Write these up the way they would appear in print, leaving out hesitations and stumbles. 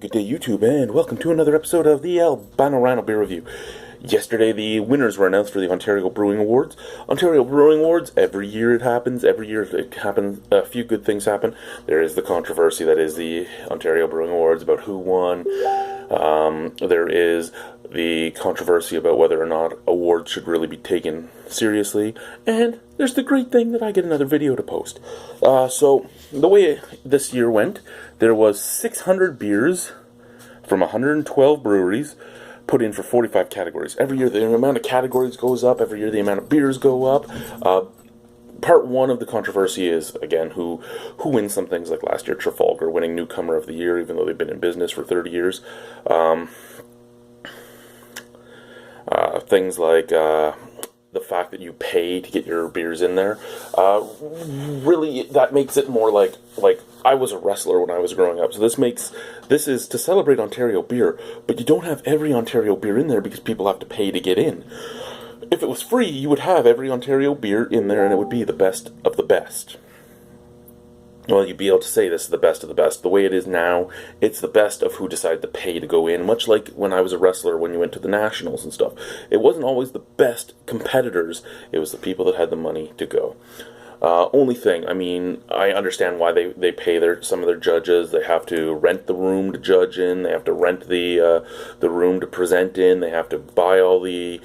good day YouTube, and welcome to another episode of the Albino Rhino Beer Review. Yesterday the winners were announced for the Ontario Brewing Awards. Ontario Brewing Awards, every year it happens, a few good things happen. There is the controversy that is the Ontario Brewing Awards about who won. There is the controversy about whether or not awards should really be taken seriously, and there's the great thing that I get another video to post. So the way this year went, there was 600 beers from 112 breweries put in for 45 categories. Every year the amount of categories goes up, every year the amount of beers go up. Part one of the controversy is, again, who wins some things, like last year Trafalgar winning Newcomer of the Year, even though they've been in business for 30 years. Things like the fact that you pay to get your beers in there. Really, that makes it more like I was a wrestler when I was growing up. So this is to celebrate Ontario beer, but you don't have every Ontario beer in there because people have to pay to get in. If it was free, you would have every Ontario beer in there, and it would be the best of the best. Well, you'd be able to say this is the best of the best. The way it is now, it's the best of who decided to pay to go in, much like when I was a wrestler, when you went to the Nationals and stuff. It wasn't always the best competitors, it was the people that had the money to go. Only thing, I mean, I understand why they pay some of their judges. They have to rent the room to judge in, they have to rent the room to present in, they have to buy all the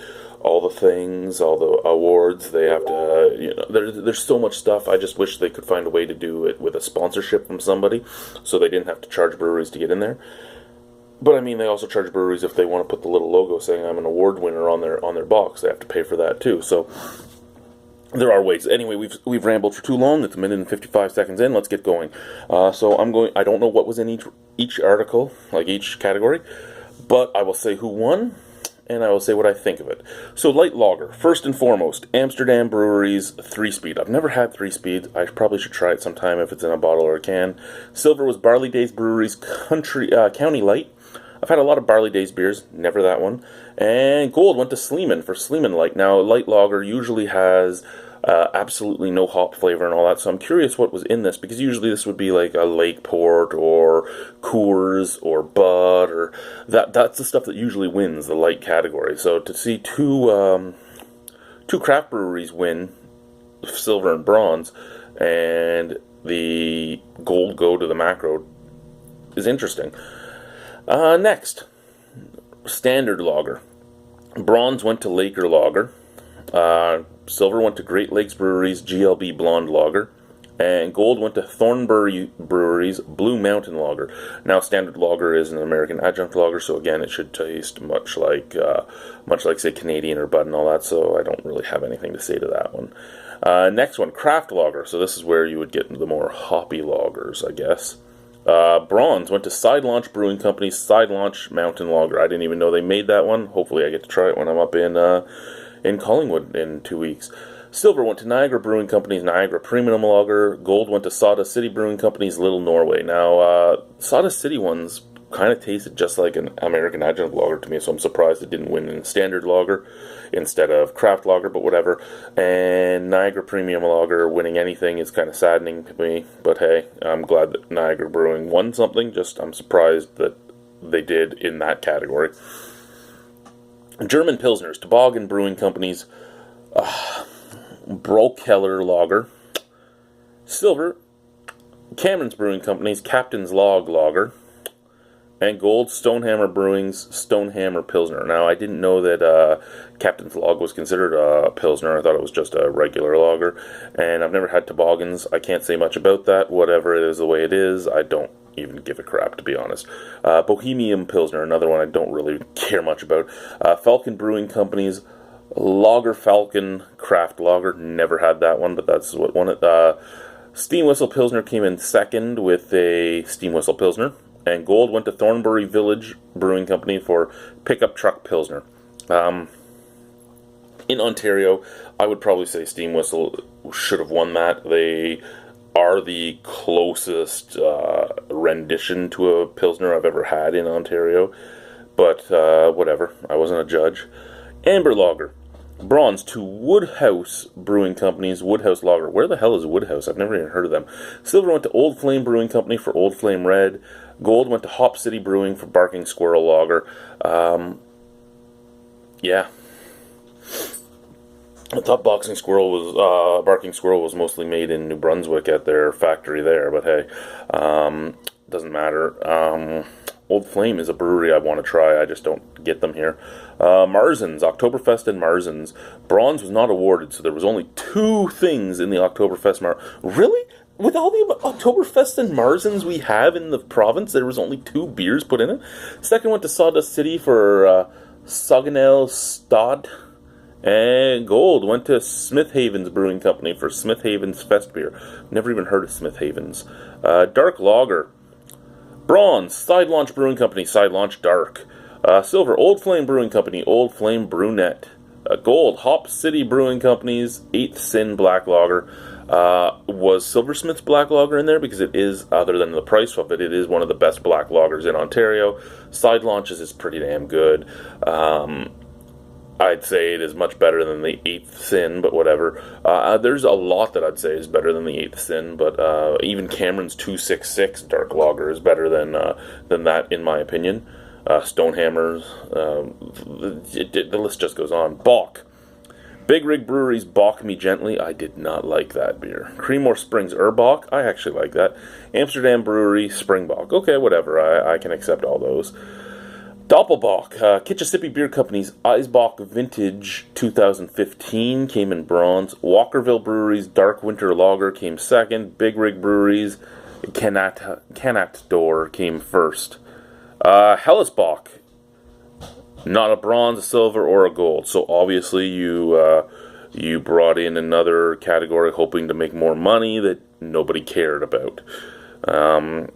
things, all the awards. They have to, there's so much stuff. I just wish they could find a way to do it with a sponsorship from somebody, so they didn't have to charge breweries to get in there. But I mean, they also charge breweries if they want to put the little logo saying I'm an award winner on their box. They have to pay for that too. So there are ways. Anyway, we've rambled for too long. It's a minute and 55 seconds in. Let's get going. I don't know what was in each article, like each category, but I will say who won, and I will say what I think of it. So, light lager. First and foremost, Amsterdam Brewery's 3-Speed. I've never had 3-Speed. I probably should try it sometime if it's in a bottle or a can. Silver was Barley Days Brewery's County Light. I've had a lot of Barley Days beers, never that one. And gold went to Sleeman for Sleeman Light. Now, light lager usually has absolutely no hop flavor and all that, so I'm curious what was in this, because usually this would be like a Lake Port or Coors or Bud, or that's the stuff that usually wins the light category. So to see two craft breweries win silver and bronze, and the gold go to the macro, is interesting. Next, standard lager. Bronze went to Laker Lager. Silver went to Great Lakes Brewery's GLB Blonde Lager, and gold went to Thornbury Brewery's Blue Mountain Lager. Now, standard lager is an American adjunct lager, so again, it should taste much like say Canadian or Bud and all that. So I don't really have anything to say to that one. Next one, craft lager. So this is where you would get the more hoppy lagers, I guess. Bronze went to Side Launch Brewing Company's Side Launch Mountain Lager. I didn't even know they made that one. Hopefully, I get to try it when I'm up in Collingwood in 2 weeks. Silver went to Niagara Brewing Company's Niagara Premium Lager. Gold went to Sawdust City Brewing Company's Little Norway. Now, Sawdust City ones kind of tasted just like an American adjunct lager to me, so I'm surprised it didn't win in standard lager instead of craft lager, but whatever. And Niagara Premium Lager winning anything is kind of saddening to me, but hey, I'm glad that Niagara Brewing won something. I'm surprised that they did in that category. German Pilsners, Toboggan Brewing Company's Brokeller Lager. Silver, Cameron's Brewing Company's Captain's Log Lager. And gold, Stonehammer Brewing's Stonehammer Pilsner. Now, I didn't know that Captain's Log was considered a Pilsner. I thought it was just a regular lager. And I've never had Toboggans. I can't say much about that. Whatever it is, the way it is, I don't even give a crap, to be honest. Bohemian Pilsner, another one I don't really care much about. Falcon Brewing Company's Lager Falcon Craft Lager. Never had that one, but that's what won it. Steam Whistle Pilsner came in second with a Steam Whistle Pilsner. And gold went to Thornbury Village Brewing Company for Pickup Truck Pilsner. In Ontario, I would probably say Steam Whistle should have won that. They are the closest rendition to a Pilsner I've ever had in Ontario. But whatever, I wasn't a judge. Amber Lager. Bronze to Woodhouse Brewing Company's Woodhouse Lager. Where the hell is Woodhouse? I've never even heard of them. Silver went to Old Flame Brewing Company for Old Flame Red. Gold went to Hop City Brewing for Barking Squirrel Lager. Yeah. I thought Barking Squirrel was mostly made in New Brunswick at their factory there, but hey, doesn't matter. Old Flame is a brewery I want to try. I just don't get them here. Marzens, Oktoberfest and Marzens. Bronze was not awarded, so there was only 2 things in the Oktoberfest. Really? With all the Oktoberfest and Marzens we have in the province, there was only 2 beers put in it? Second went to Sawdust City for Saganel Stad. And gold went to Smith Havens Brewing Company for Smith Havens Fest Beer. Never even heard of Smith Havens. Dark Lager. Bronze, Side Launch Brewing Company, Side Launch Dark. Silver, Old Flame Brewing Company, Old Flame Brunette. Gold, Hop City Brewing Company's 8th Sin Black Lager. Was Silversmith's Black Lager in there? Because it is, other than the price of it, it is one of the best black lagers in Ontario. Side Launches is pretty damn good. I'd say it is much better than the 8th Sin, but whatever. There's a lot that I'd say is better than the 8th Sin, but even Cameron's 266 Dark Lager is better than that, in my opinion. Stonehammers, the list just goes on. Bock. Big Rig Brewery's Bock Me Gently. I did not like that beer. Creemore Springs Bock. I actually like that. Amsterdam Brewery Springbock. Okay, whatever. I can accept all those. Doppelbock, Kitchissippi Beer Company's Eisbock Vintage 2015 came in bronze. Walkerville Brewery's Dark Winter Lager came second. Big Rig Brewery's Canat Door came first. Hellesbock, not a bronze, a silver, or a gold. So obviously you brought in another category hoping to make more money that nobody cared about.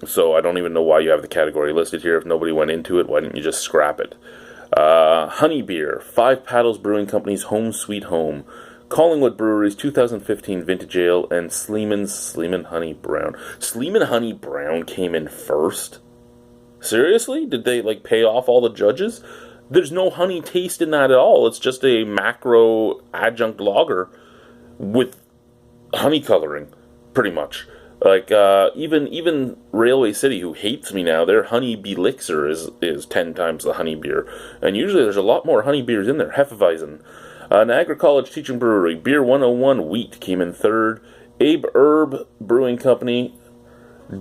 So I don't even know why you have the category listed here. If nobody went into it, why didn't you just scrap it? Honey Beer, 5 Paddles Brewing Company's Home Sweet Home. Collingwood Brewery's 2015 Vintage Ale, and Sleeman Honey Brown. Sleeman Honey Brown came in first? Seriously? Did they, pay off all the judges? There's no honey taste in that at all. It's just a macro adjunct lager with honey coloring, pretty much. Even Railway City, who hates me now, their honey belixir is 10 times the honey beer. And usually there's a lot more honey beers in there. Hefeweizen. Niagara College Teaching Brewery, Beer 101 Wheat came in third. Abe Herb Brewing Company,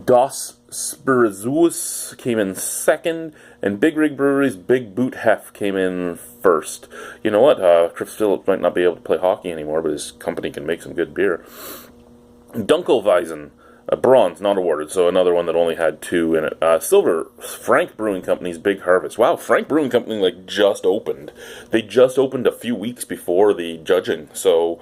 Das Spiritus came in second. And Big Rig Brewery's Big Boot Hef came in first. You know what? Chris Phillips might not be able to play hockey anymore, but his company can make some good beer. Dunkelweizen. Bronze, not awarded, so another one that only had 2 in it. Silver, Frank Brewing Company's Big Harvest. Wow, Frank Brewing Company, just opened. They just opened a few weeks before the judging, so,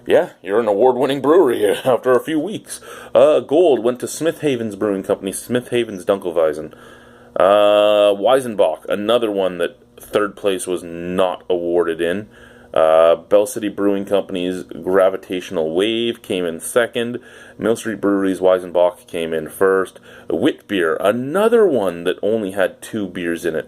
yeah, you're an award-winning brewery after a few weeks. Gold went to Smith Havens Brewing Company, Smith Havens Dunkelweizen. Weizenbach, another one that third place was not awarded in. Bell City Brewing Company's Gravitational Wave came in second. Mill Street Brewery's Weizenbach came in first. Wit Beer, another one that only had 2 beers in it.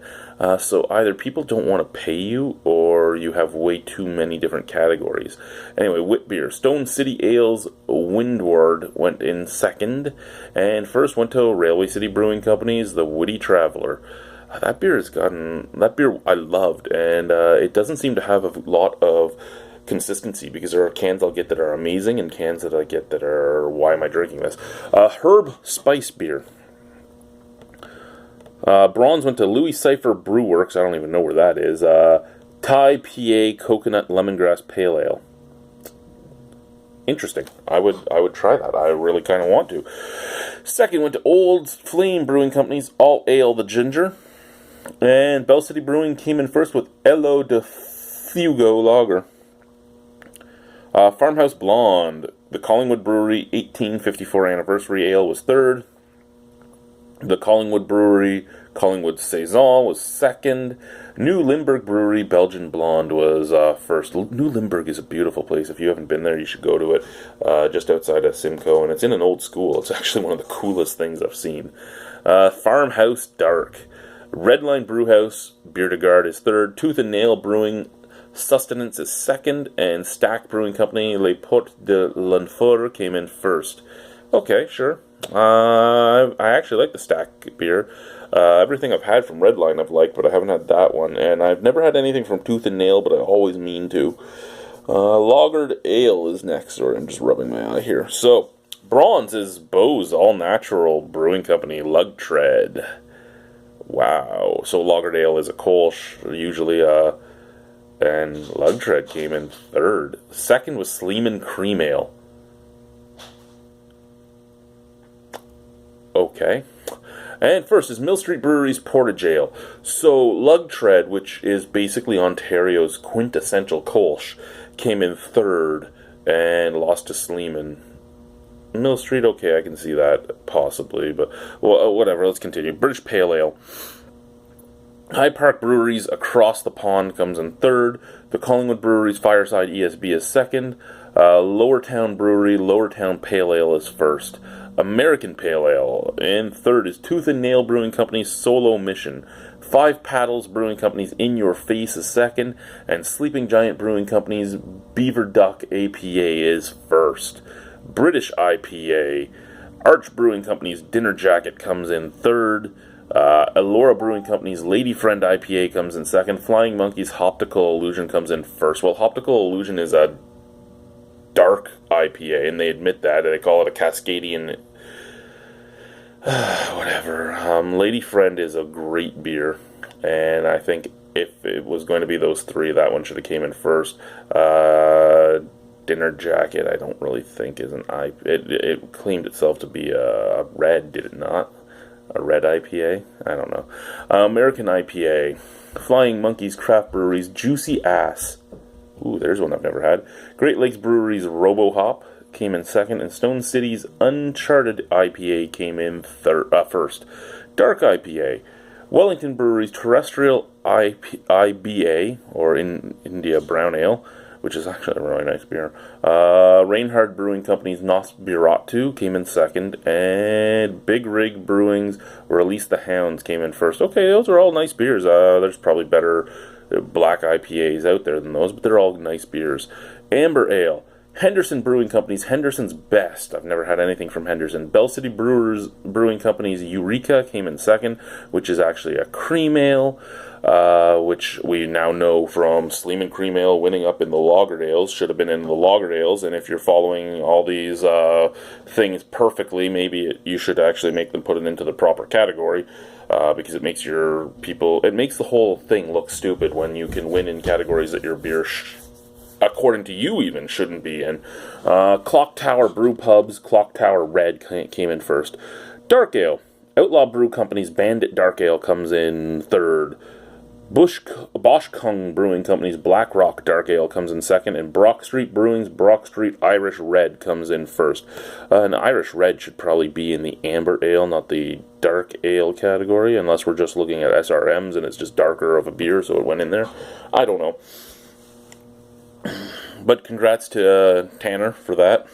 So either people don't want to pay you, or you have way too many different categories. Anyway, Wit Beer. Stone City Ales Windward went in second. And first went to Railway City Brewing Company's The Witty Traveler. That beer I loved, and it doesn't seem to have a lot of consistency, because there are cans I'll get that are amazing and cans that I get that are, why am I drinking this? Herb Spice Beer. Bronze went to Louis Cypher Brew Works. I don't even know where that is. Thai PA Coconut Lemongrass Pale Ale. Interesting. I would try that. I really kind of want to. Second went to Old Flame Brewing Company's All Ale the Ginger. And Bell City Brewing came in first with Elo de Fugo Lager. Farmhouse Blonde. The Collingwood Brewery 1854 Anniversary Ale was third. The Collingwood Brewery Collingwood Saison was second. New Limburg Brewery Belgian Blonde was first. New Limburg is a beautiful place. If you haven't been there, you should go to it. Just outside of Simcoe, and it's in an old school. It's actually one of the coolest things I've seen. Farmhouse Dark. Redline Brewhouse Bière de Garde is third. Tooth and Nail Brewing Sustenance is second. And Stack Brewing Company Les Portes de l'Enfer came in first. Okay, sure. I actually like the Stack beer. Everything I've had from Redline I've liked, but I haven't had that one. And I've never had anything from Tooth and Nail, but I always mean to. Lagered Ale is next. Sorry, I'm just rubbing my eye here. So, bronze is Bose All Natural Brewing Company Lug Tread. Wow. So, Lagered Ale is a Kolsch, usually, and Lug Tread came in third. Second was Sleeman Cream Ale. Okay. And first is Mill Street Brewery's Portage Ale. So, Lug Tread, which is basically Ontario's quintessential Kolsch, came in third and lost to Sleeman. Mill Street, okay, I can see that, possibly, but well, whatever, let's continue. British Pale Ale. High Park Breweries Across the Pond comes in third. The Collingwood Brewery's Fireside ESB is second. Lowertown Brewery Lowertown Pale Ale is first. American Pale Ale in third is Tooth and Nail Brewing Company's Solo Mission. Five Paddles Brewing Company's In Your Face is second, and Sleeping Giant Brewing Company's Beaver Duck APA is first. British IPA, Arch Brewing Company's Dinner Jacket comes in third. Elora Brewing Company's Lady Friend IPA comes in second. Flying Monkey's Optical Illusion comes in first. Well, Optical Illusion is a dark IPA, and they admit that. They call it a Cascadian. Whatever. Lady Friend is a great beer, and I think if it was going to be those three, that one should have came in first. Dinner Jacket, I don't really think is an IPA. It claimed itself to be a red, did it not? A red IPA? I don't know. American IPA. Flying Monkeys Craft Brewery's Juicy Ass. Ooh, there's one I've never had. Great Lakes Brewery's Robo Hop came in second, and Stone City's Uncharted IPA came in first. Dark IPA. Wellington Brewery's Terrestrial IBA, or in India Brown Ale, which is actually a really nice beer. Reinhard Brewing Company's Nosferatu came in second, and Big Rig Brewing's Release the Hounds came in first. Okay, those are all nice beers. There's probably better black IPAs out there than those, but they're all nice beers. Amber Ale. Henderson Brewing Company's Henderson's Best. I've never had anything from Henderson. Bell City Brewing Company's Eureka came in second, which is actually a cream ale, which we now know from Sleeman Cream Ale winning up in the Lagered Ales. Should have been in the Lagered Ales, and if you're following all these things perfectly, maybe you should actually make them put it into the proper category. Because it makes it makes the whole thing look stupid when you can win in categories that your beer, according to you even, shouldn't be in. Clock Tower Brew Pubs, Clock Tower Red came in first. Dark Ale. Outlaw Brew Company's Bandit Dark Ale comes in third. Bosch Kung Brewing Company's Black Rock Dark Ale comes in second, and Brock Street Brewing's Brock Street Irish Red comes in first. An Irish Red should probably be in the Amber Ale, not the Dark Ale category, unless we're just looking at SRMs and it's just darker of a beer, so it went in there. I don't know. But congrats to Tanner for that.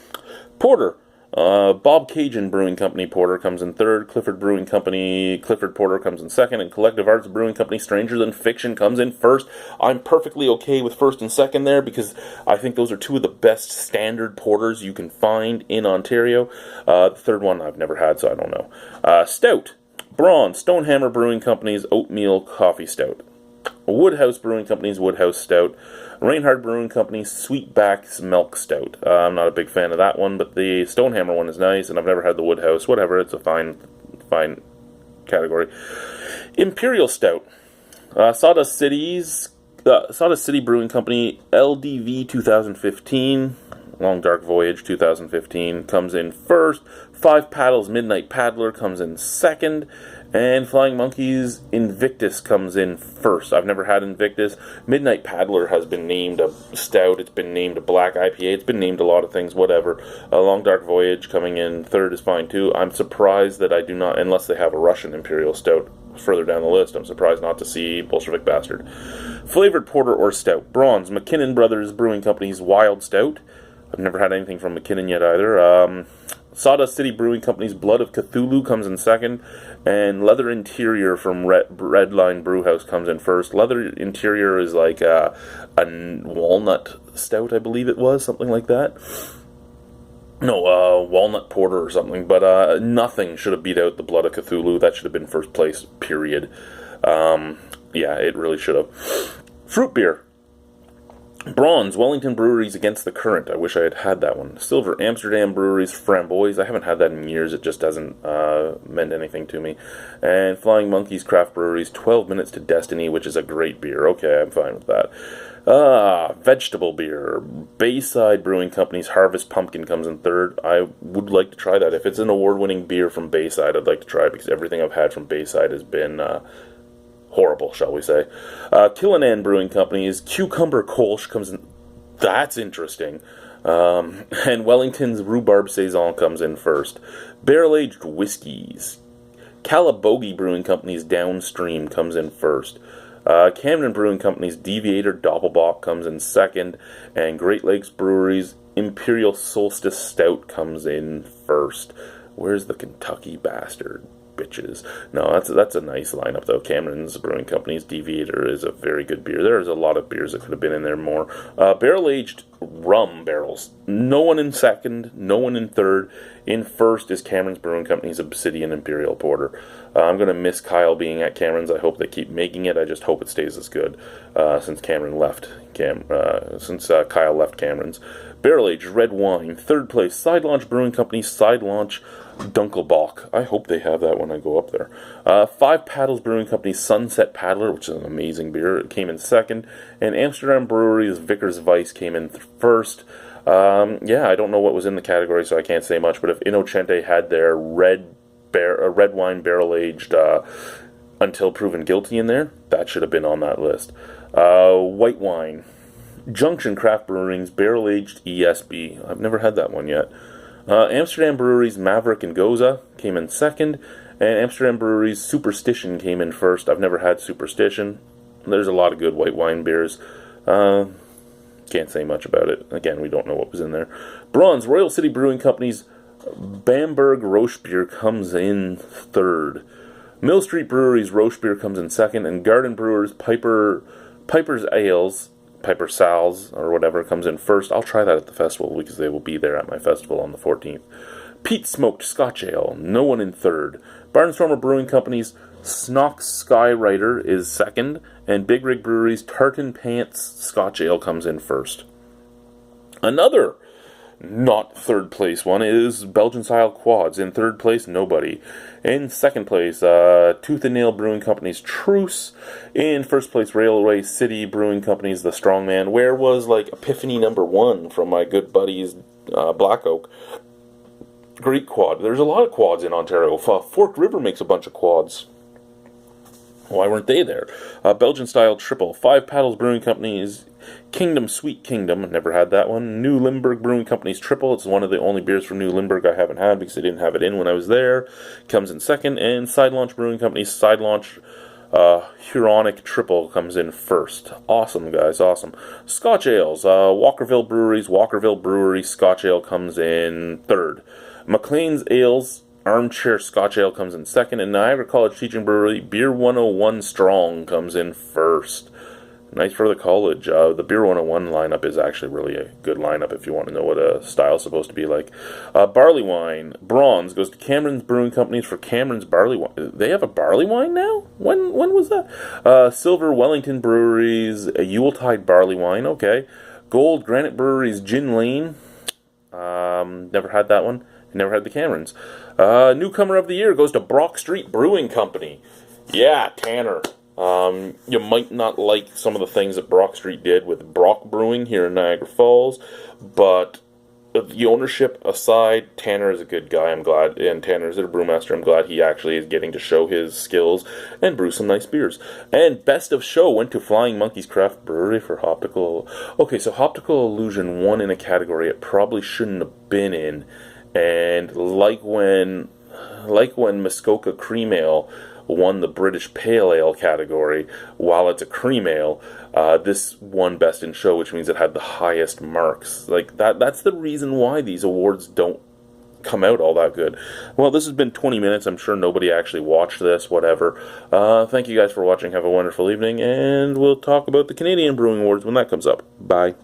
Porter. Bob Cajun Brewing Company Porter comes in third. Clifford Brewing Company Clifford Porter comes in second, and Collective Arts Brewing Company Stranger Than Fiction comes in first. I'm perfectly okay with first and second there because I think those are two of the best standard porters you can find in Ontario. The third one I've never had, so I don't know. Stout. Braun Stonehammer Brewing Company's Oatmeal Coffee Stout. Woodhouse Brewing Company's Woodhouse Stout. Reinhard Brewing Company's Sweetback's Milk Stout. I'm not a big fan of that one, but the Stonehammer one is nice, and I've never had the Woodhouse. Whatever, it's a fine category. Imperial Stout. Sawdust City Brewing Company LDV 2015. Long Dark Voyage 2015 comes in first. Five Paddles Midnight Paddler comes in second. And Flying Monkeys Invictus comes in first. I've never had Invictus. Midnight Paddler has been named a stout. It's been named a black IPA. It's been named a lot of things, whatever. Long Dark Voyage coming in third is fine too. I'm surprised that I do not, unless they have a Russian Imperial Stout further down the list, I'm surprised not to see Bolshevik Bastard. Flavored Porter or Stout. Bronze McKinnon Brothers Brewing Company's Wild Stout. I've never had anything from McKinnon yet either. Sawdust City Brewing Company's Blood of Cthulhu comes in second, and Leather Interior from Redline Brewhouse comes in first. Leather Interior is like a walnut stout, I believe it was, something like that. No, Walnut Porter or something, but nothing should have beat out the Blood of Cthulhu. That should have been first place, period. Yeah, it really should have. Fruit beer. Bronze, Wellington Breweries Against the Current. I wish I had had that one. Silver, Amsterdam Breweries Framboise. I haven't had that in years. It just doesn't meant anything to me. And Flying Monkeys Craft Breweries 12 Minutes to Destiny, which is a great beer. Okay, I'm fine with that. Vegetable beer. Bayside Brewing Company's Harvest Pumpkin comes in third. I would like to try that. If it's an award-winning beer from Bayside, I'd like to try it because everything I've had from Bayside has been horrible, shall we say. Killinan Brewing Company's Cucumber Kolsch comes in. That's interesting. And Wellington's Rhubarb Saison comes in first. Barrel-aged whiskeys. Calabogie Brewing Company's Downstream comes in first. Camden Brewing Company's Deviator Doppelbock comes in second. And Great Lakes Brewery's Imperial Solstice Stout comes in first. Where's the Kentucky bastard? Bitches. No, that's a nice lineup though. Cameron's Brewing Company's Deviator is a very good beer. There's a lot of beers that could have been in there more. Barrel-aged rum barrels. No one in second, no one in third. In first is Cameron's Brewing Company's Obsidian Imperial Porter. I'm going to miss Kyle being at Cameron's. I hope they keep making it. I just hope it stays as good since Cameron left. Kyle left Cameron's. Barrel-aged red wine. Third place, Side Launch Brewing Company's Side Launch Dunkelbach. I hope they have that when I go up there. Five Paddles Brewing Company's Sunset Paddler, which is an amazing beer, it came in second. And Amsterdam Brewery's Vickers Weiss came in first. Yeah, I don't know what was in the category, so I can't say much. But if Innocente had their red wine barrel-aged Until Proven Guilty in there, that should have been on that list. White wine. Junction Craft Brewing's Barrel-Aged ESB. I've never had that one yet. Amsterdam Brewery's Maverick and Goza came in second, and Amsterdam Brewery's Superstition came in first. I've never had Superstition. There's a lot of good white wine beers. Can't say much about it. Again, we don't know what was in there. Bronze, Royal City Brewing Company's Bamberg Roche Beer comes in third. Mill Street Brewery's Roche Beer comes in second, and Garden Brewers Piper's Ales, Piper Sal's, or whatever, comes in first. I'll try that at the festival because they will be there at my festival on the 14th. Peat Smoked Scotch Ale, no one in third. Barnstormer Brewing Company's Snock Skyrider is second, and Big Rig Brewery's Tartan Pants Scotch Ale comes in first. Another not third place one is Belgian Style Quads. In third place, nobody. In second place, Tooth and Nail Brewing Company's Truce. In first place, Railway City Brewing Company's The Strongman. Where was like Epiphany #1 from my good buddies Black Oak? Great quad. There's a lot of quads in Ontario. Forked River makes a bunch of quads. Why weren't they there? Belgian Style Triple. Five Paddles Brewing Company's Kingdom Sweet Kingdom. Never had that one. New Limburg Brewing Company's Triple. It's one of the only beers from New Limburg I haven't had because they didn't have it in when I was there. Comes in second. And Side Launch Brewing Company's Side Launch Huronic Triple comes in first. Awesome, guys. Awesome. Scotch Ales. Walkerville Brewery Scotch Ale comes in third. McLean's Ales Armchair Scotch Ale comes in second, and Niagara College Teaching Brewery Beer 101 Strong comes in first. Nice for the college. The Beer 101 lineup is actually really a good lineup if you want to know what a style's supposed to be like. Barley wine. Bronze goes to Cameron's Brewing Companies for Cameron's Barley Wine. They have a barley wine now? When was that? Silver Wellington Breweries Yuletide Barley Wine. Okay. Gold Granite Breweries Gin Lane. Never had that one. Never had the Camerons. Newcomer of the year goes to Brock Street Brewing Company. Yeah, Tanner. You might not like some of the things that Brock Street did with Brock Brewing here in Niagara Falls, but the ownership aside, Tanner is a good guy. I'm glad, and Tanner is a brewmaster. I'm glad he actually is getting to show his skills and brew some nice beers. And best of show went to Flying Monkeys Craft Brewery for Optical. Okay, so Optical Illusion won in a category it probably shouldn't have been in. And like when Muskoka Cream Ale won the British Pale Ale category, while it's a cream ale, this won Best in Show, which means it had the highest marks. Like that's the reason why these awards don't come out all that good. Well, this has been 20 minutes. I'm sure nobody actually watched this, whatever. Thank you guys for watching. Have a wonderful evening, and we'll talk about the Canadian Brewing Awards when that comes up. Bye.